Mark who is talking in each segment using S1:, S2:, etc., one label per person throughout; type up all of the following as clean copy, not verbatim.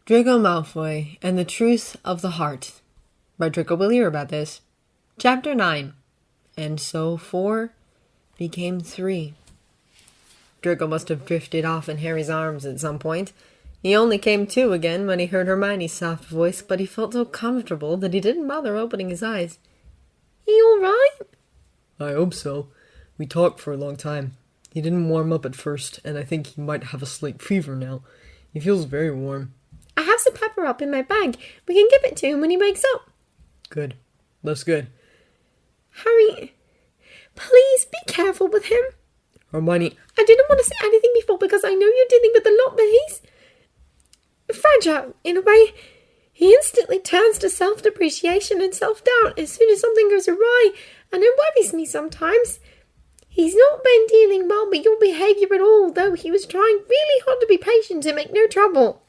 S1: Draco Malfoy and the Truth of the Heart by Draco will hear about this. Chapter 9. And so 4 became 3. Draco must have drifted off in Harry's arms at some point. He only came to again when he heard Hermione's soft voice, but he felt so comfortable that he didn't bother opening his eyes. "You alright?"
S2: "I hope so. We talked for a long time. He didn't warm up at first, and I think he might have a slight fever now. He feels very warm."
S3: "I have some pepper up in my bag. We can give it to him when he wakes up."
S2: "Good. That's good."
S3: "Harry, please be careful with him."
S2: "Hermione."
S3: "I didn't want to say anything before because I know you're dealing with a lot, but he's fragile in a way. He instantly turns to self-depreciation and self-doubt as soon as something goes awry, and it worries me sometimes. He's not been dealing well with your behaviour at all, though he was trying really hard to be patient and make no trouble."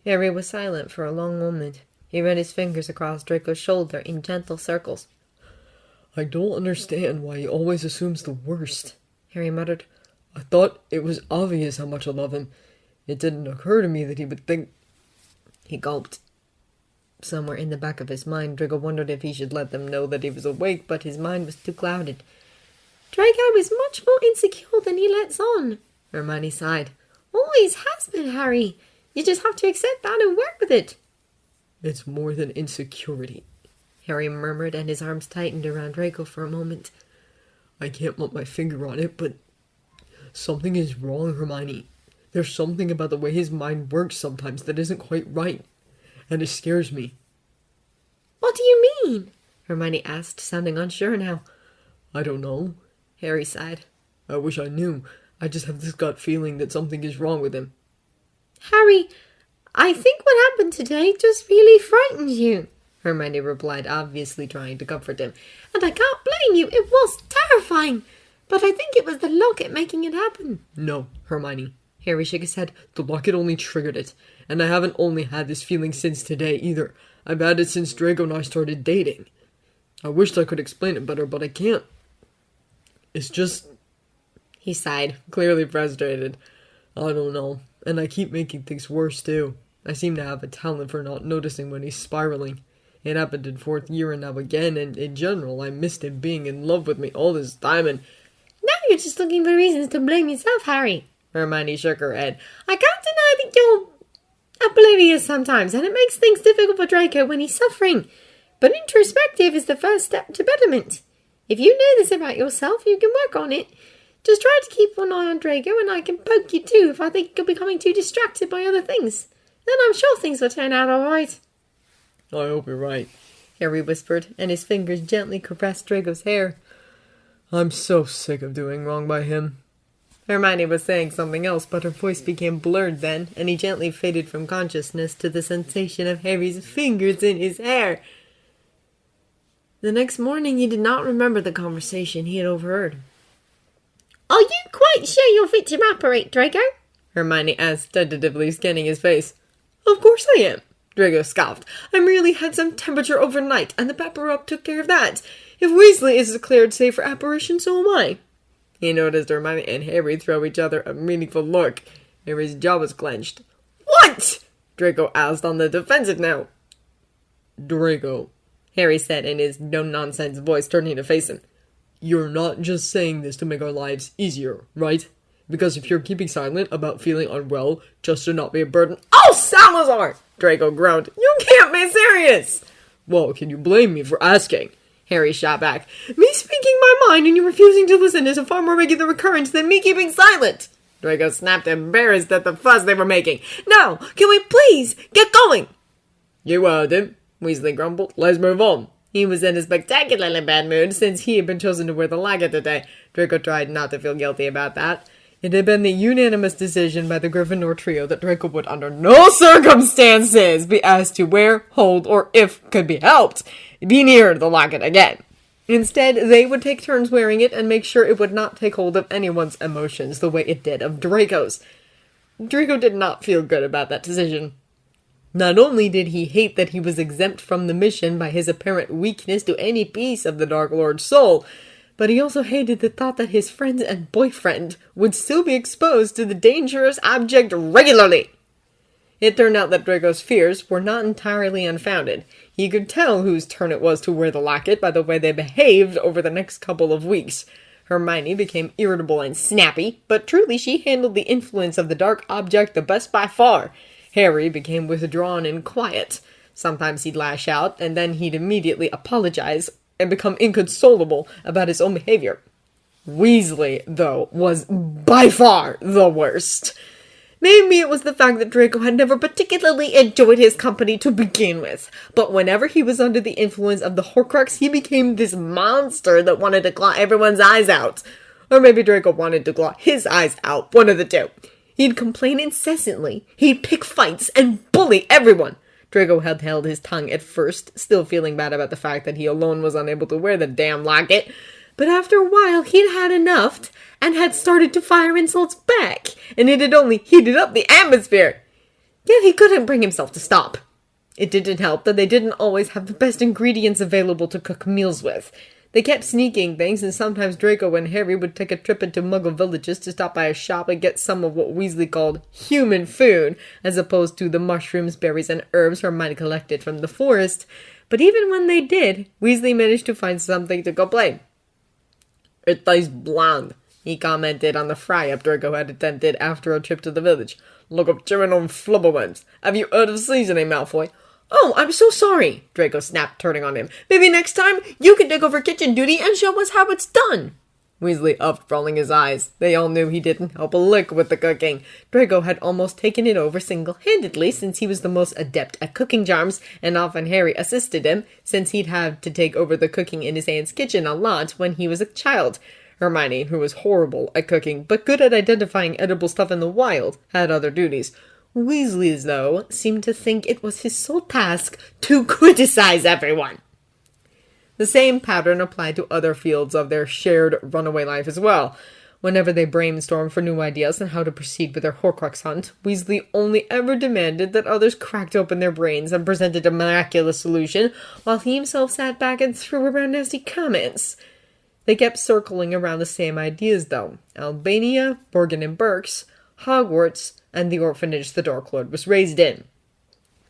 S1: Harry was silent for a long moment. He ran his fingers across Draco's shoulder in gentle circles.
S2: "I don't understand why he always assumes the worst," Harry muttered. "I thought it was obvious how much I love him. It didn't occur to me that he would think—"
S1: He gulped. Somewhere in the back of his mind, Draco wondered if he should let them know that he was awake, but his mind was too clouded.
S3: "Draco is much more insecure than he lets on,"
S1: Hermione sighed.
S3: "Always has been, Harry. You just have to accept that and work with it."
S2: "It's more than insecurity,"
S1: Harry murmured, and his arms tightened around Draco for a moment.
S2: "I can't put my finger on it, but something is wrong, Hermione. There's something about the way his mind works sometimes that isn't quite right, and it scares me."
S3: "What do you mean?"
S1: Hermione asked, sounding unsure now.
S2: "I don't know,"
S1: Harry sighed.
S2: "I wish I knew. I just have this gut feeling that something is wrong with him."
S3: "Harry, I think what happened today just really frightened you,"
S1: Hermione replied, obviously trying to comfort him.
S3: "And I can't blame you. It was terrifying. But I think it was the locket making it happen."
S2: "No, Hermione."
S1: Harry shook his head.
S2: "The locket only triggered it. And I haven't only had this feeling since today either. I've had it since Draco and I started dating. I wished I could explain it better, but I can't. It's just..."
S1: He sighed, clearly frustrated.
S2: "I don't know. And I keep making things worse, too. I seem to have a talent for not noticing when he's spiraling. It happened in 4th year and now again, and in general, I missed him being in love with me all this time, and..."
S3: "Now you're just looking for reasons to blame yourself, Harry."
S1: Hermione shook her head.
S3: "I can't deny that you're oblivious sometimes, and it makes things difficult for Draco when he's suffering. But introspective is the first step to betterment. If you know this about yourself, you can work on it. Just try to keep one eye on Draco, and I can poke you too if I think you're becoming too distracted by other things. Then I'm sure things will turn out all right."
S2: "I hope you're right,"
S1: Harry whispered, and his fingers gently caressed Draco's hair.
S2: "I'm so sick of doing wrong by him."
S1: Hermione was saying something else, but her voice became blurred then, and he gently faded from consciousness to the sensation of Harry's fingers in his hair. The next morning he did not remember the conversation he had overheard.
S3: "Are you quite sure you're fit to operate, Draco?"
S1: Hermione asked, tentatively scanning his face. "Of course I am," Draco scoffed. "I merely had some temperature overnight, and the pepper up took care of that. If Weasley is declared safe for apparition, so am I." He noticed Hermione and Harry throw each other a meaningful look. Harry's jaw was clenched. "What?" Draco asked, on the defensive now.
S2: "Draco,"
S1: Harry said in his no-nonsense voice, turning to face him.
S2: "You're not just saying this to make our lives easier, right? Because if you're keeping silent about feeling unwell just to not be a burden—"
S1: "Oh, Salazar!" Draco groaned. "You can't be serious!"
S2: "Well, can you blame me for asking?"
S1: Harry shot back. "Me speaking my mind and you refusing to listen is a far more regular occurrence than me keeping silent." Draco snapped, embarrassed at the fuss they were making. "Now, can we please get going?"
S2: "You heard him," Weasley grumbled. "Let's move on."
S1: He was in a spectacularly bad mood since he had been chosen to wear the locket today. Draco tried not to feel guilty about that. It had been the unanimous decision by the Gryffindor trio that Draco would under no circumstances be asked to wear, hold, or if could be helped, be near the locket again. Instead, they would take turns wearing it and make sure it would not take hold of anyone's emotions the way it did of Draco's. Draco did not feel good about that decision. Not only did he hate that he was exempt from the mission by his apparent weakness to any piece of the Dark Lord's soul, but he also hated the thought that his friend and boyfriend would still be exposed to the dangerous object regularly. It turned out that Draco's fears were not entirely unfounded. He could tell whose turn it was to wear the locket by the way they behaved over the next couple of weeks. Hermione became irritable and snappy, but truly she handled the influence of the dark object the best by far. Harry became withdrawn and quiet. Sometimes he'd lash out, and then he'd immediately apologize and become inconsolable about his own behavior. Weasley, though, was by far the worst. Maybe it was the fact that Draco had never particularly enjoyed his company to begin with, but whenever he was under the influence of the Horcrux, he became this monster that wanted to claw everyone's eyes out. Or maybe Draco wanted to claw his eyes out, one of the two. He'd complain incessantly, he'd pick fights, and bully everyone. Draco had held his tongue at first, still feeling bad about the fact that he alone was unable to wear the damn locket. But after a while, he'd had enough and had started to fire insults back, and it had only heated up the atmosphere. Yet he couldn't bring himself to stop. It didn't help that they didn't always have the best ingredients available to cook meals with. They kept sneaking things, and sometimes Draco and Harry would take a trip into Muggle villages to stop by a shop and get some of what Weasley called human food, as opposed to the mushrooms, berries, and herbs Hermione collected from the forest. But even when they did, Weasley managed to find something to complain. "It tastes bland," he commented on the fry-up Draco had attempted after a trip to the village. "Look up chewing on flubberworms. Have you heard of seasoning, Malfoy?" "Oh, I'm so sorry," Draco snapped, turning on him. "Maybe next time you can take over kitchen duty and show us how it's done." Weasley upped, rolling his eyes. They all knew he didn't help a lick with the cooking. Draco had almost taken it over single-handedly since he was the most adept at cooking charms, and often Harry assisted him since he'd had to take over the cooking in his aunt's kitchen a lot when he was a child. Hermione, who was horrible at cooking but good at identifying edible stuff in the wild, had other duties. Weasley's, though, seemed to think it was his sole task to criticize everyone. The same pattern applied to other fields of their shared runaway life as well. Whenever they brainstormed for new ideas on how to proceed with their Horcrux hunt, Weasley only ever demanded that others cracked open their brains and presented a miraculous solution, while he himself sat back and threw around nasty comments. They kept circling around the same ideas, though. Albania, Borgin and Burke's, Hogwarts, and the orphanage the Dark Lord was raised in.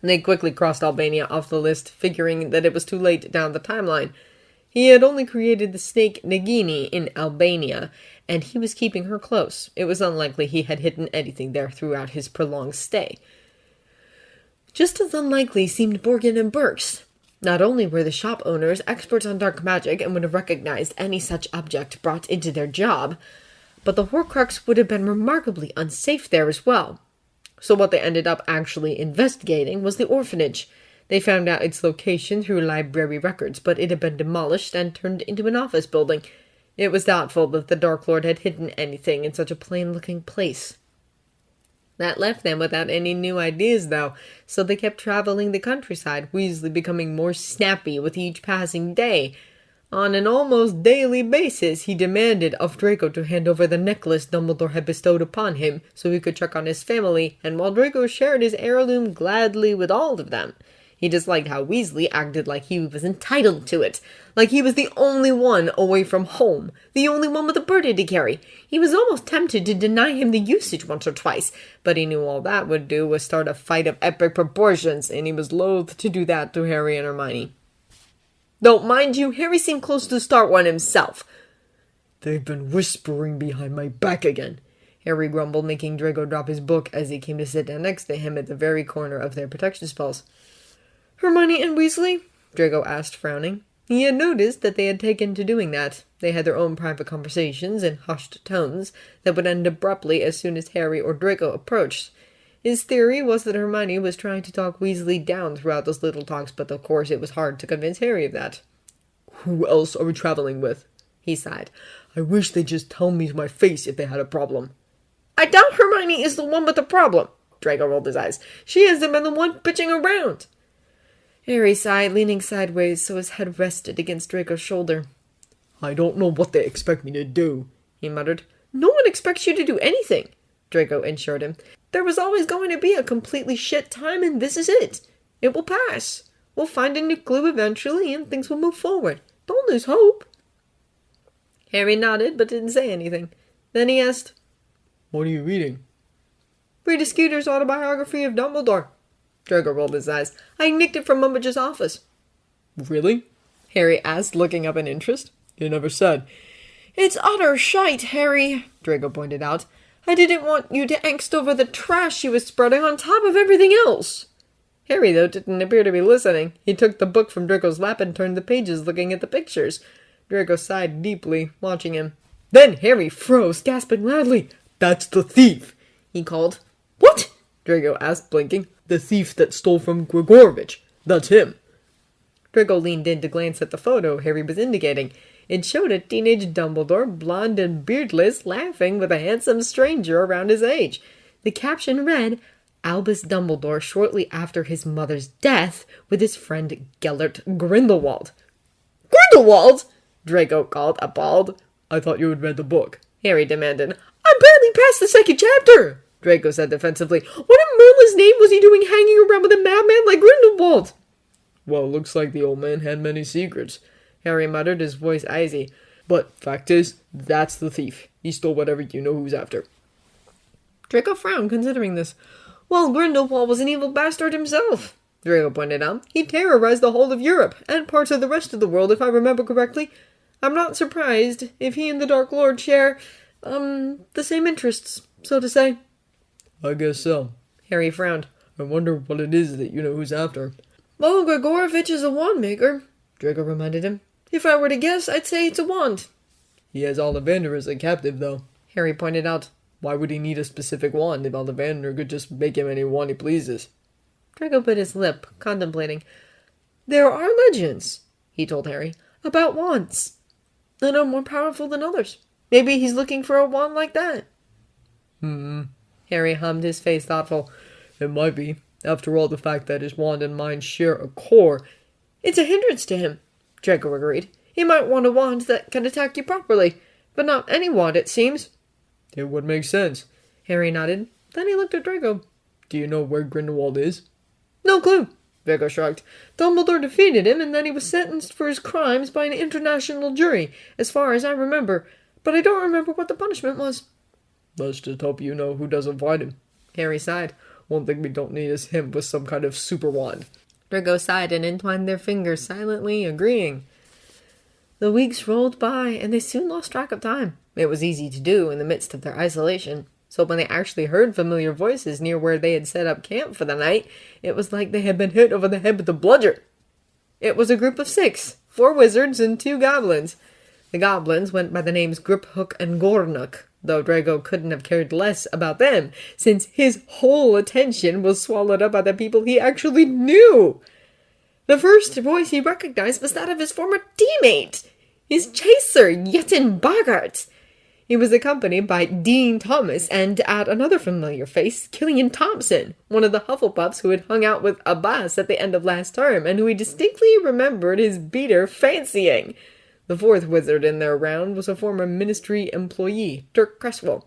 S1: They quickly crossed Albania off the list, figuring that it was too late down the timeline. He had only created the snake Nagini in Albania, and he was keeping her close. It was unlikely he had hidden anything there throughout his prolonged stay. Just as unlikely seemed Borgin and Burke's. Not only were the shop owners experts on dark magic and would have recognized any such object brought into their job, but the Horcrux would have been remarkably unsafe there as well. So what they ended up actually investigating was the orphanage. They found out its location through library records, but it had been demolished and turned into an office building. It was doubtful that the Dark Lord had hidden anything in such a plain-looking place. That left them without any new ideas, though, so they kept traveling the countryside, Weasley becoming more snappy with each passing day. On an almost daily basis, he demanded of Draco to hand over the necklace Dumbledore had bestowed upon him so he could check on his family, and while Draco shared his heirloom gladly with all of them, he disliked how Weasley acted like he was entitled to it, like he was the only one away from home, the only one with a burden to carry. He was almost tempted to deny him the usage once or twice, but he knew all that would do was start a fight of epic proportions, and he was loath to do that to Harry and Hermione. Though, mind you, Harry seemed close to start one himself.
S2: "They've been whispering behind my back again,"
S1: Harry grumbled, making Draco drop his book as he came to sit down next to him at the very corner of their protection spells. "Hermione and Weasley?" Draco asked, frowning. He had noticed that they had taken to doing that. They had their own private conversations in hushed tones that would end abruptly as soon as Harry or Draco approached. His theory was that Hermione was trying to talk Weasley down throughout those little talks, but of course it was hard to convince Harry of that.
S2: "Who else are we traveling with?"
S1: he sighed.
S2: "I wish they'd just tell me to my face if they had a problem."
S1: "I doubt Hermione is the one with the problem." Draco rolled his eyes. "She hasn't been the one bitching around." Harry sighed, leaning sideways so his head rested against Draco's shoulder.
S2: "I don't know what they expect me to do,"
S1: he muttered. "No one expects you to do anything," Draco assured him. "There was always going to be a completely shit time, and this is it. It will pass. We'll find a new clue eventually, and things will move forward. Don't lose hope." Harry nodded, but didn't say anything. Then he asked,
S2: "What are you reading?"
S1: Read Scooter's autobiography of Dumbledore. Draco rolled his eyes. I nicked it from Mumbage's office.
S2: Really?
S1: Harry asked, looking up in interest.
S2: You never said.
S1: It's utter shite, Harry, Draco pointed out. I didn't want you to angst over the trash she was spreading on top of everything else. Harry, though, didn't appear to be listening. He took the book from Draco's lap and turned the pages, looking at the pictures. Draco sighed deeply, watching him. Then Harry froze, gasping loudly.
S2: That's the thief,
S1: he called. What? Draco asked, blinking.
S2: The thief that stole from Grigorovich. That's him.
S1: Draco leaned in to glance at the photo Harry was indicating. It showed a teenage Dumbledore, blonde and beardless, laughing with a handsome stranger around his age. The caption read, Albus Dumbledore shortly after his mother's death with his friend Gellert Grindelwald. Grindelwald? Draco called, appalled.
S2: I thought you had read the book,
S1: Harry demanded. I barely passed the second chapter, Draco said defensively. What in Merlin's name was he doing hanging around with a madman like Grindelwald?
S2: Well, looks like the old man had many secrets,
S1: Harry muttered, his voice icy.
S2: But fact is, that's the thief. He stole whatever you know who's after.
S1: Draco frowned, considering this. Well, Grindelwald was an evil bastard himself, Draco pointed out. He terrorized the whole of Europe, and parts of the rest of the world, if I remember correctly. I'm not surprised if he and the Dark Lord share, the same interests, so to say.
S2: I guess so.
S1: Harry frowned.
S2: I wonder what it is that you know who's after.
S1: Well, Grigorovich is a wand maker, Draco reminded him. If I were to guess, I'd say it's a wand.
S2: He has Ollivander as a captive, though,
S1: Harry pointed out.
S2: Why would he need a specific wand if Ollivander could just make him any wand he pleases?
S1: Draco bit his lip, contemplating. There are legends, he told Harry, about wands. That are more powerful than others. Maybe he's looking for a wand like that. Harry hummed, his face thoughtful.
S2: It might be. After all, the fact that his wand and mine share a core.
S1: It's a hindrance to him, Draco agreed. He might want a wand that can attack you properly, but not any wand, it seems.
S2: It would make sense.
S1: Harry nodded. Then he looked at Draco.
S2: Do you know where Grindelwald is?
S1: No clue, Draco shrugged. Dumbledore defeated him, and then he was sentenced for his crimes by an international jury, as far as I remember. But I don't remember what the punishment was.
S2: Let's just hope you know who doesn't find him.
S1: Harry sighed.
S2: One thing we don't need is him with some kind of super wand.
S1: Draco sighed and entwined their fingers, silently agreeing. The weeks rolled by, and they soon lost track of time. It was easy to do in the midst of their isolation. So when they actually heard familiar voices near where they had set up camp for the night, it was like they had been hit over the head with a bludgeon. It was a group of 6, 4 wizards and 2 goblins. The goblins went by the names Griphook and Gornuk, though Draco couldn't have cared less about them, since his whole attention was swallowed up by the people he actually knew. The first voice he recognized was that of his former teammate, his chaser, Yetin Boggart. He was accompanied by Dean Thomas and, at another familiar face, Killian Thompson, one of the Hufflepuffs who had hung out with Abbas at the end of last term, and who he distinctly remembered his beater fancying. The 4th wizard in their round was a former ministry employee, Dirk Cresswell.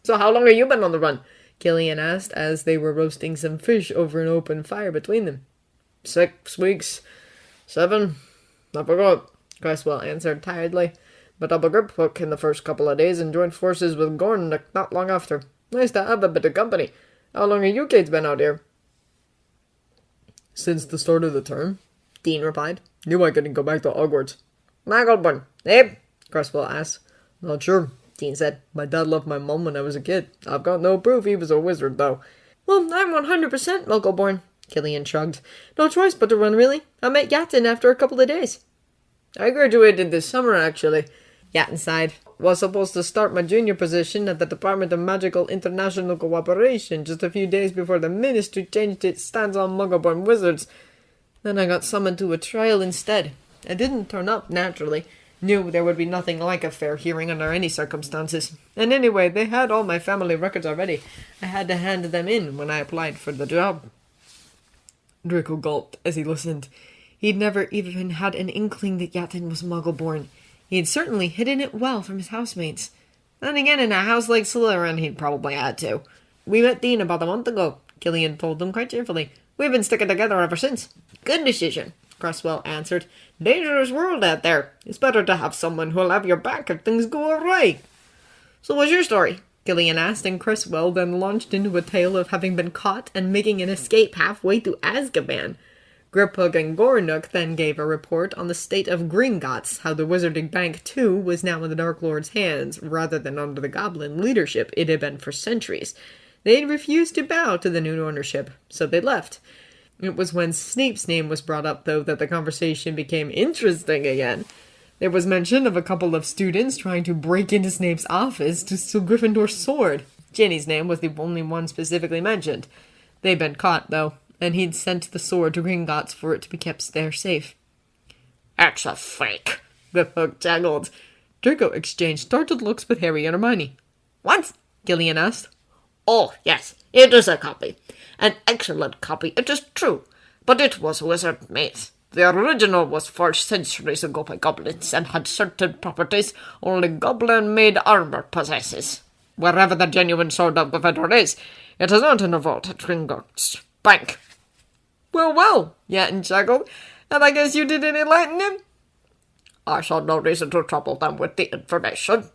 S1: So how long have you been on the run? Killian asked as they were roasting some fish over an open fire between them.
S2: 6 weeks. 7. I forgot,
S1: Cresswell answered tiredly.
S2: But up a Griphook in the first couple of days and joined forces with Gornuk not long after. Nice to have a bit of company. How long have you kids been out here? Since the start of the term,
S1: Dean replied.
S2: Knew I couldn't go back to Hogwarts.
S1: Muggleborn, eh? Cresswell asked.
S2: Not sure,
S1: Dean said.
S2: My dad left my mum when I was a kid. I've got no proof he was a wizard, though.
S1: Well, I'm 100% Muggleborn, Killian shrugged. No choice but to run, really. I met Yatin after a couple of days.
S2: I graduated this summer, actually.
S1: Yatin sighed.
S2: Was supposed to start my junior position at the Department of Magical International Cooperation just a few days before the Ministry changed its stance on Muggleborn wizards.
S1: Then I got summoned to a trial instead. I didn't turn up, naturally. Knew there would be nothing like a fair hearing under any circumstances. And anyway, they had all my family records already. I had to hand them in when I applied for the job.
S2: Draco gulped as he listened.
S1: He'd never even had an inkling that Yatin was Muggleborn. He had certainly hidden it well from his housemates. Then again, in a house like Slytherin, he'd probably had to. We met Dean about a month ago, Killian told them quite cheerfully. We've been sticking together ever since. Good decision, Cresswell answered. Dangerous world out there. It's better to have someone who'll have your back if things go awry. So what's your story? Gillian asked, and Cresswell then launched into a tale of having been caught and making an escape halfway through Azkaban. Griphook and Gornook then gave a report on the state of Gringotts, how the Wizarding Bank, too, was now in the Dark Lord's hands, rather than under the Goblin leadership it had been for centuries. They had refused to bow to the new ownership, so they left. It was when Snape's name was brought up, though, that the conversation became interesting again. There was mention of a couple of students trying to break into Snape's office to steal Gryffindor's sword. Ginny's name was the only one specifically mentioned. They'd been caught, though, and he'd sent the sword to Gringotts for it to be kept there safe.
S4: "It's a fake,"
S1: Griphook jaggled. Draco exchanged startled looks with Harry and Hermione. "What?" Gillian asked.
S4: "Oh, yes, it is a copy. An excellent copy, it is true. But it was wizard-made. The original was forged centuries ago by goblins and had certain properties only goblin-made armor possesses. Wherever the genuine sword of Gryffindor is, it is not in a vault at Gringotts Bank."
S1: Well, Yatten chuckled. "And I guess you didn't enlighten him?"
S4: "I saw no reason to trouble them with the information,"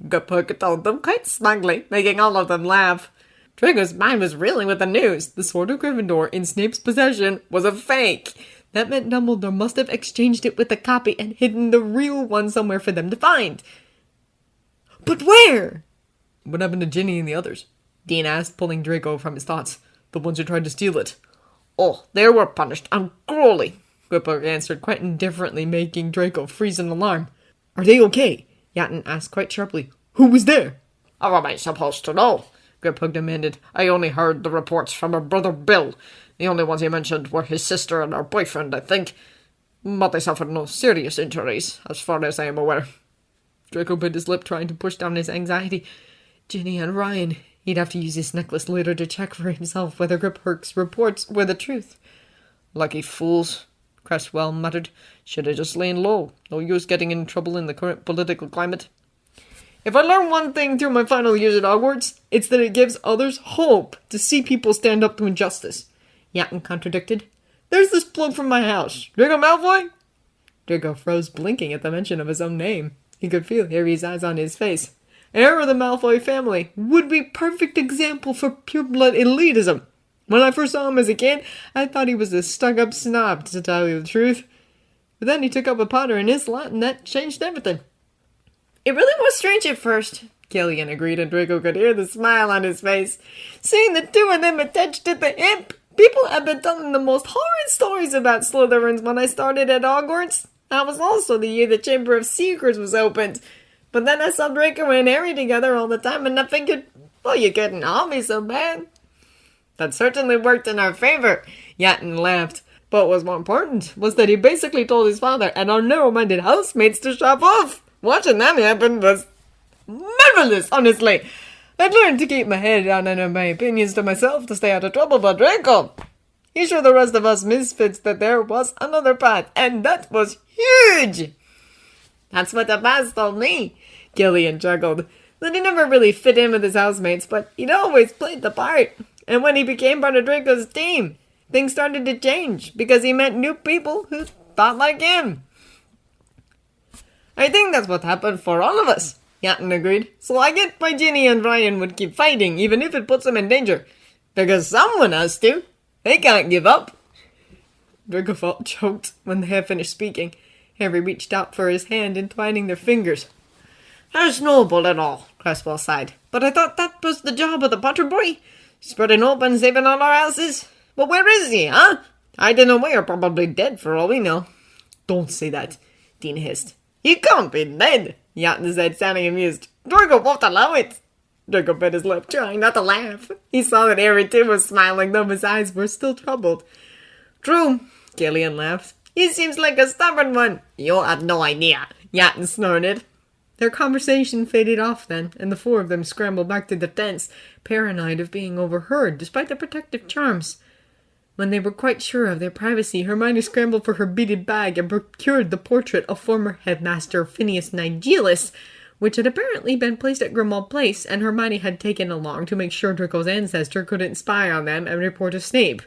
S1: Griphook told them quite smugly, making all of them laugh. Draco's mind was reeling with the news. The Sword of Gryffindor in Snape's possession was a fake. That meant Dumbledore must have exchanged it with a copy and hidden the real one somewhere for them to find. But where? What happened to Ginny and the others? Dean asked, pulling Draco from his thoughts. The ones who tried to steal it.
S4: "Oh, they were punished cruelly,"
S1: Griphook answered quite indifferently, making Draco freeze in alarm. Are they okay? Yatten asked quite sharply. Who was there?
S4: "How am I supposed to know?" Griphook demanded. "I only heard the reports from her brother Bill. The only ones he mentioned were his sister and her boyfriend, I think. But they suffered no serious injuries, as far as I am aware." Draco bit his lip, trying to push down his anxiety. Ginny and Ryan. He'd have to use his necklace later to check for himself whether Griphook's reports were the truth. "Lucky fools," Cresswell muttered. "Should have just lain low. No use getting in trouble in the current political climate."
S1: If I learn one thing through my final years at Hogwarts, it's that it gives others hope to see people stand up to injustice. Yatten contradicted. There's this bloke from my house. Draco Malfoy? Draco froze, blinking at the mention of his own name. He could feel Harry's eyes on his face. Heir of the Malfoy family. Would be perfect example for pure-blood elitism. When I first saw him as a kid, I thought he was a stuck-up snob, to tell you the truth. But then he took up a Potter in his lot, and that changed everything. It really was strange at first, Gillian agreed, and Draco could hear the smile on his face. Seeing the two of them attached at the hip. People have been telling the most horrid stories about Slytherins when I started at Hogwarts. That was also the year the Chamber of Secrets was opened. But then I saw Draco and Harry together all the time, and I figured, well, you couldn't all be so bad. That certainly worked in our favor, Yatten laughed. But what was more important was that he basically told his father and our narrow-minded housemates to shop off. Watching that happen was marvelous, honestly. I'd learned to keep my head down and my opinions to myself to stay out of trouble, but Draco, he showed the rest of us misfits that there was another path, and that was huge. That's what the boss told me, Gillian chuckled. That he never really fit in with his housemates, but he'd always played the part. And when he became part of Draco's team, things started to change, because he met new people who thought like him. I think that's what happened for all of us, Yatten agreed. So I get why Ginny and Ryan would keep fighting, even if it puts them in danger. Because someone has to. They can't give up. Draco felt choked when they had finished speaking. Harry reached out for his hand, entwining their fingers. That's noble and all, Cresswell sighed. But I thought that was the job of the Potter boy. Spreading hope and saving all our houses. But where is he, huh? Hiding away or probably dead for all we know. Don't say that, Dean hissed. He can't be dead, Yatten said, sounding amused. Draco won't allow it. Draco bit his lip, trying not to laugh. He saw that Harry too was smiling, though his eyes were still troubled. True, Gillian laughed. He seems like a stubborn one. You have no idea, Yatten snorted. Their conversation faded off then, and the four of them scrambled back to their tents, paranoid of being overheard, despite their protective charms. When they were quite sure of their privacy, Hermione scrambled for her beaded bag and procured the portrait of former headmaster Phineas Nigellus, which had apparently been placed at Grimmauld Place, and Hermione had taken along to make sure Draco's ancestor couldn't spy on them and report to Snape.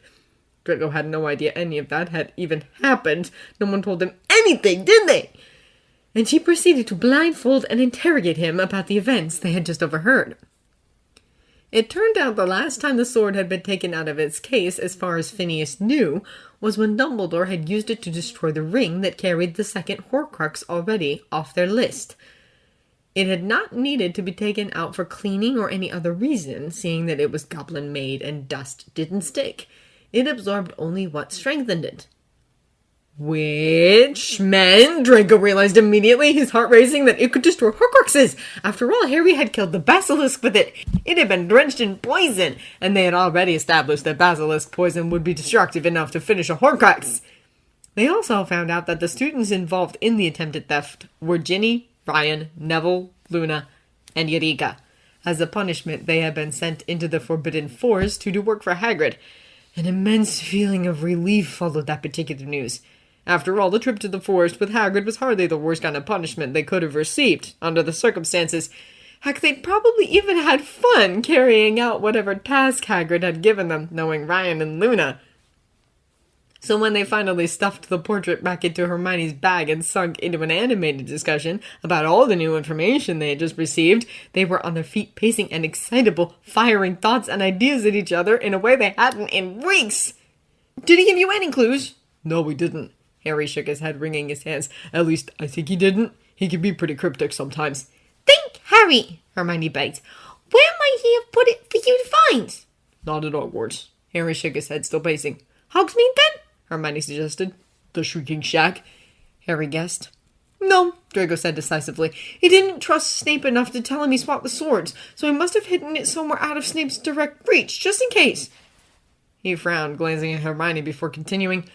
S1: Draco had no idea any of that had even happened. No one told him anything, did they? And she proceeded to blindfold and interrogate him about the events they had just overheard. It turned out the last time the sword had been taken out of its case, as far as Phineas knew, was when Dumbledore had used it to destroy the ring that carried the second Horcrux already off their list. It had not needed to be taken out for cleaning or any other reason, seeing that it was goblin-made and dust didn't stick. It absorbed only what strengthened it. Which meant, Draco realized immediately, his heart racing, that it could destroy Horcruxes. After all, Harry had killed the basilisk with it. It had been drenched in poison, and they had already established that basilisk poison would be destructive enough to finish a Horcrux. They also found out that the students involved in the attempted theft were Ginny, Ryan, Neville, Luna, and Eureka. As a punishment, they had been sent into the Forbidden Forest to do work for Hagrid. An immense feeling of relief followed that particular news. After all, the trip to the forest with Hagrid was hardly the worst kind of punishment they could have received, under the circumstances. Heck, they'd probably even had fun carrying out whatever task Hagrid had given them, knowing Ryan and Luna. So when they finally stuffed the portrait back into Hermione's bag and sunk into an animated discussion about all the new information they had just received, they were on their feet, pacing and excitable, firing thoughts and ideas at each other in a way they hadn't in weeks. Did he give you any clues?
S2: No, we didn't.
S1: Harry shook his head, wringing his hands. At least, I think he didn't. He can be pretty cryptic sometimes.
S3: Think, Harry, Hermione begged. Where might he have put it for you to find?
S2: Not at Hogwarts.
S1: Harry shook his head, still pacing.
S3: Hogsmeade, then?
S1: Hermione suggested.
S2: The Shrieking Shack?
S1: Harry guessed. No, Draco said decisively. He didn't trust Snape enough to tell him he swapped the swords, so he must have hidden it somewhere out of Snape's direct reach, just in case. He frowned, glancing at Hermione before continuing.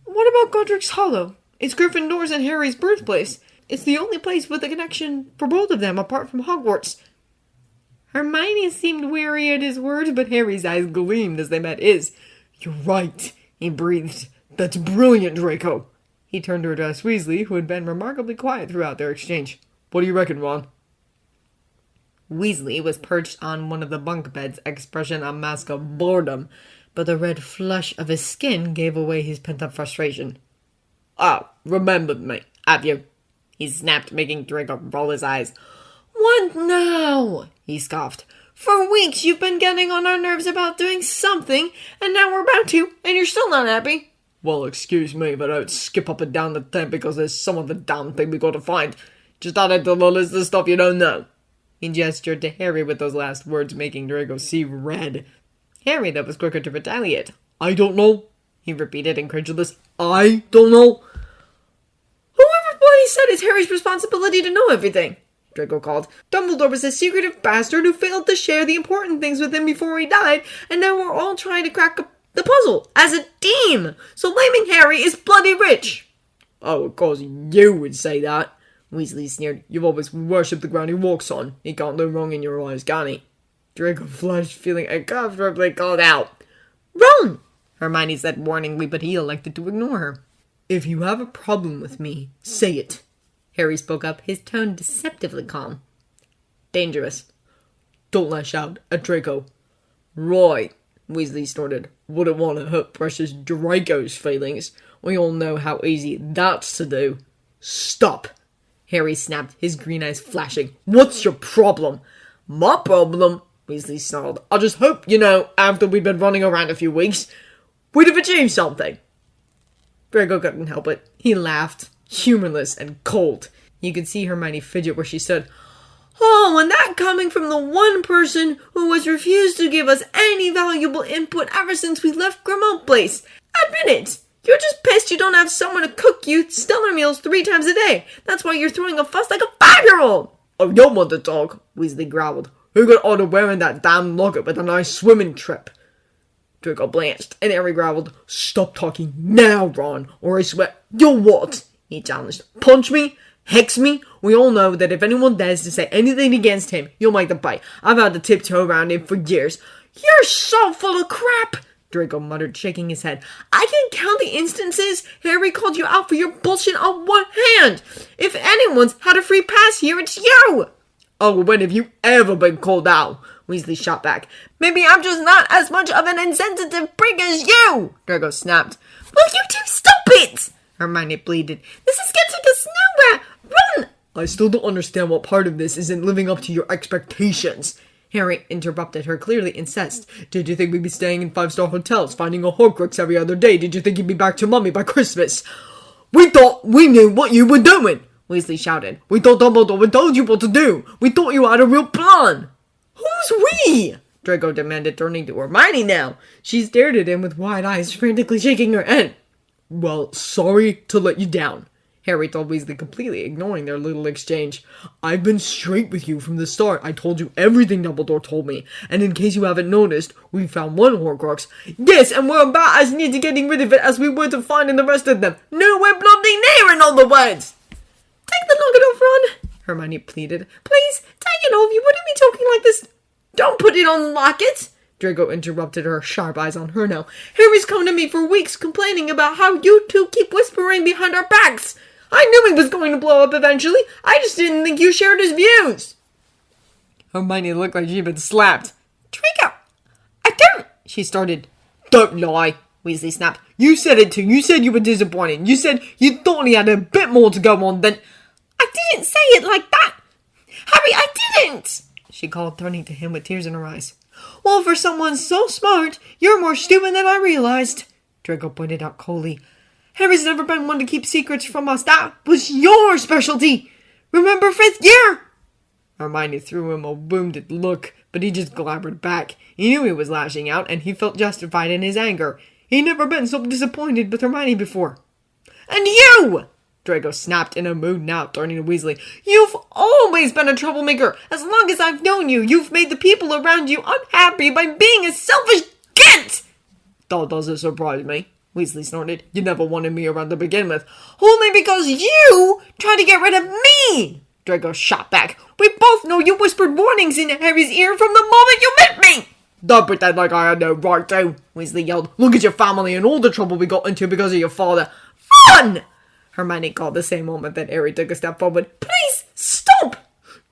S1: What about Godric's Hollow? It's Gryffindor's and Harry's birthplace. It's the only place with a connection for both of them apart from Hogwarts. Hermione seemed weary at his words, but Harry's eyes gleamed as they met his.
S2: You're right, he breathed. That's brilliant, Draco.
S1: He turned to address Weasley, who had been remarkably quiet throughout their exchange.
S2: What do you reckon, Ron?
S1: Weasley was perched on one of the bunk beds, expression a mask of boredom, but the red flush of his skin gave away his pent-up frustration.
S4: Oh, remembered me, have you? He snapped, making Draco roll his eyes.
S1: What now? He scoffed. For weeks you've been getting on our nerves about doing something, and now we're about to, and you're still not happy.
S2: Well, excuse me, but I would skip up and down the tent because there's some other damn thing we gotta find. Just add it to the list of stuff you don't know.
S1: He gestured to Harry with those last words, making Draco see red. Harry, that was quicker to retaliate.
S2: I don't know,
S1: he repeated, incredulous.
S2: I don't know.
S1: Whoever bloody said it's Harry's responsibility to know everything, Draco called. Dumbledore was a secretive bastard who failed to share the important things with him before he died, and now we're all trying to crack the puzzle as a team. So blaming Harry is bloody rich.
S2: Oh, of course you would say that, Weasley sneered. You've always worshipped the ground he walks on. He can't do wrong in your eyes, can he?
S1: Draco flushed, feeling uncomfortably called out. Ron! Hermione said warningly, but he elected to ignore her.
S2: If you have a problem with me, say it.
S1: Harry spoke up, his tone deceptively calm. Dangerous.
S2: Don't lash out at Draco.
S1: Right, Weasley snorted.
S2: Wouldn't want to hurt precious Draco's feelings. We all know how easy that's to do. Stop!
S1: Harry snapped, his green eyes flashing.
S2: What's your problem?
S1: My problem? Weasley snarled.
S2: I just hope, after we'd been running around a few weeks, we'd have achieved something.
S1: Draco couldn't help it. He laughed, humorless and cold. You could see Hermione fidget where she stood. Oh, and that coming from the one person who has refused to give us any valuable input ever since we left Grimmauld Place. Admit it! You're just pissed you don't have someone to cook you stellar meals 3 times a day. That's why you're throwing a fuss like a 5-year-old.
S2: Oh, you want to talk? Weasley growled. Who got order wearing that damn locket with a nice swimming trip?
S1: Draco blanched, and Harry growled.
S2: Stop talking now, Ron, or I swear.
S1: You'll what? He challenged. Punch me? Hex me? We all know that if anyone dares to say anything against him, you'll make the bite. I've had to tiptoe around him for years. You're so full of crap, Draco muttered, shaking his head. I can count the instances Harry called you out for your bullshit on one hand. If anyone's had a free pass here, it's you.
S2: Oh, when have you ever been called out?
S1: Weasley shot back. Maybe I'm just not as much of an insensitive prick as you, Draco snapped. Will you two stop it? Hermione pleaded. This is getting us nowhere. Run!
S2: I still don't understand what part of this isn't living up to your expectations. Harry interrupted her, clearly incensed. Did you think we'd be staying in 5-star hotels, finding a Horcrux every other day? Did you think you'd be back to Mummy by Christmas? We thought we knew what you were doing, Weasley shouted. We thought Dumbledore had told you what to do. We thought you had a real plan. Who's we? Draco demanded, turning to Hermione now. She stared at him with wide eyes, frantically shaking her head. Well, sorry to let you down, Harry told Weasley, completely ignoring their little exchange. I've been straight with you from the start. I told you everything Dumbledore told me. And in case you haven't noticed, we found one Horcrux. Yes, and we're about as near to getting rid of it as we were to finding the rest of them. Nowhere bloody near, in other words.
S3: Take the nugget off, Ron,
S2: Hermione pleaded.
S3: please, take it off. You wouldn't be talking like this.
S2: Don't put it on like it, Draco interrupted her, sharp eyes on her now. Harry's come to me for weeks complaining about how you two keep whispering behind our backs. I knew he was going to blow up eventually. I just didn't think you shared his views. Hermione looked like she'd been slapped.
S3: Draco, I don't,
S2: she started. Don't lie, Weasley snapped. You said it too. You said you were disappointed. You said you thought he had a bit more to go on than...
S3: I didn't say it like that. Harry, I didn't,
S2: she called, turning to him with tears in her eyes. Well, for someone so smart, you're more stupid than I realized, Draco pointed out coldly. Harry's never been one to keep secrets from us. That was your specialty. Remember 5th year? Hermione threw him a wounded look, but he just glabbered back. He knew he was lashing out, and he felt justified in his anger. He'd never been so disappointed with Hermione before. And you! Draco snapped, in a mood now, turning to Weasley. You've always been a troublemaker. As long as I've known you, you've made the people around you unhappy by being a selfish git! That doesn't surprise me, Weasley snorted. You never wanted me around to begin with. Only because you tried to get rid of me! Draco shot back. We both know you whispered warnings in Harry's ear from the moment you met me! Don't pretend like I had no right to, Weasley yelled. Look at your family and all the trouble we got into because of your father. Fun! Hermione called the same moment that Harry took a step forward. Please, stop!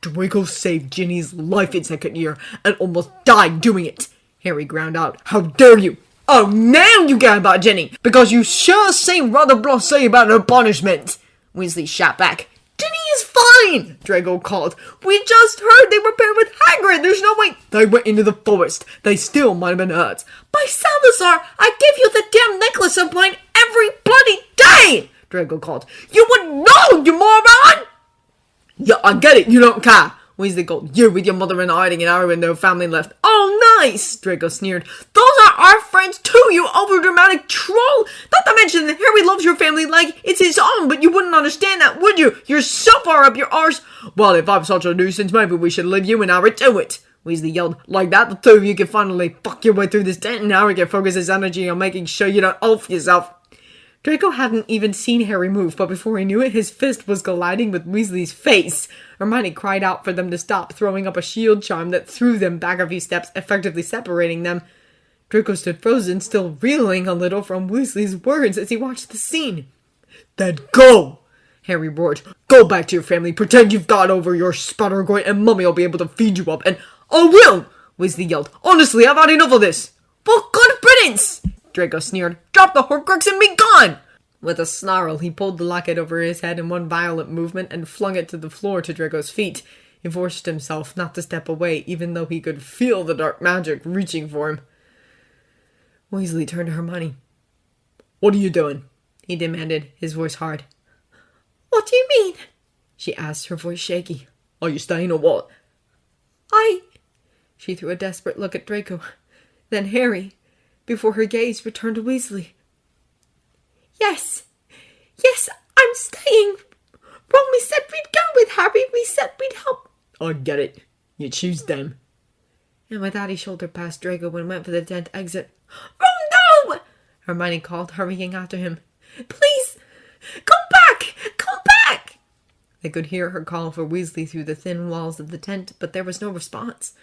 S2: Draco saved Ginny's life in 2nd year and almost died doing it. Harry ground out. How dare you! Oh, now you care about Ginny, because you sure seem rather blasé about her punishment. Weasley shot back. Ginny is fine, Draco called. We just heard they were paired with Hagrid. There's no way. They went into the forest. They still might have been hurt. By Salazar, I give you the damn necklace of mine every bloody day, Draco called. You would know, you moron! Yeah, I get it. You don't care. Weasley called. You with your mother in hiding and Harry with no family left. Oh, nice, Draco sneered. Those are our friends too, you overdramatic troll. Not to mention that Harry loves your family like it's his own, but you wouldn't understand that, would you? You're so far up your arse. Well, if I'm such a nuisance, maybe we should leave you and Harry to it, Weasley yelled. Like that, the two of you can finally fuck your way through this tent and Harry can focus his energy on making sure you don't off yourself. Draco hadn't even seen Harry move, but before he knew it, his fist was colliding with Weasley's face. Hermione cried out for them to stop, throwing up a shield charm that threw them back a few steps, effectively separating them. Draco stood frozen, still reeling a little from Weasley's words as he watched the scene. Then go! Harry roared. Go back to your family, pretend you've got over your sputtergoit, and Mummy will be able to feed you up, and... I will! Weasley yelled. Honestly, I've had enough of this! For confidence! Draco sneered. Drop the Horcrux and be gone! With a snarl, he pulled the locket over his head in one violent movement and flung it to the floor to Draco's feet. He forced himself not to step away, even though he could feel the dark magic reaching for him. Weasley turned to Hermione. What are you doing? He demanded, his voice hard.
S3: What do you mean?
S2: She asked, her voice shaky. Are you staying or what? She threw a desperate look at Draco, then Harry, before her gaze returned to Weasley.
S3: Yes, I'm staying. Ron, we said we'd go with Harry. We said we'd help.
S2: I get it. You choose them. And with that, he shouldered past Draco and went for the tent exit.
S3: Oh, no!
S2: Hermione called, hurrying after him.
S3: Please, come back! Come back!
S2: They could hear her call for Weasley through the thin walls of the tent, but there was no response.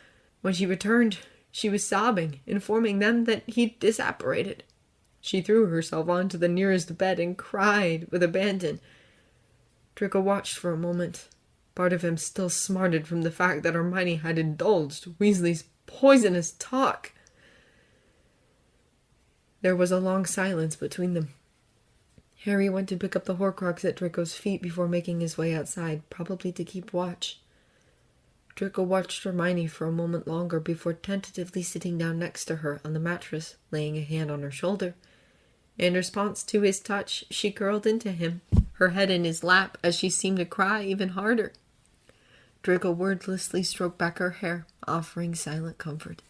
S2: When she returned, she was sobbing, informing them that he'd disapparated. She threw herself onto the nearest bed and cried with abandon. Draco watched for a moment. Part of him still smarted from the fact that Hermione had indulged Weasley's poisonous talk. There was a long silence between them. Harry went to pick up the Horcrux at Draco's feet before making his way outside, probably to keep watch.
S1: Draco watched Hermione for a moment longer before tentatively sitting down next to her on the mattress, laying a hand on her shoulder. In response to his touch, she curled into him, her head in his lap as she seemed to cry even harder. Draco wordlessly stroked back her hair, offering silent comfort.